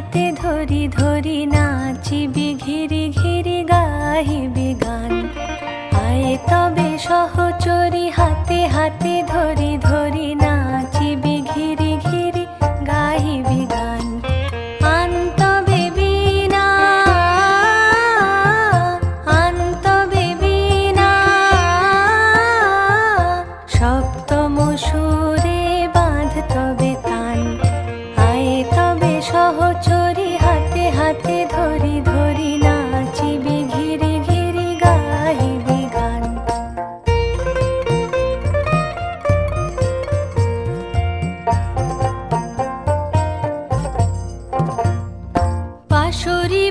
হাতে ধরি ধরি নাচিবি ঘিরি ঘিরি গাহিবি গান। আয়ে তবে সহচরি হাতে হাতে ধরি ধরি নাচিবি ঘিরি ঘিরি গাহিবি গান। আন তবে বীণা আন তবে বীণা সপ্তম সুরে বাঁধ তবে তান। আয়ে তবে সহচরি হাতে হাতে ধরি ধরি নাচিবি ঘিরি ঘিরি গাহিবি গান। পাশরি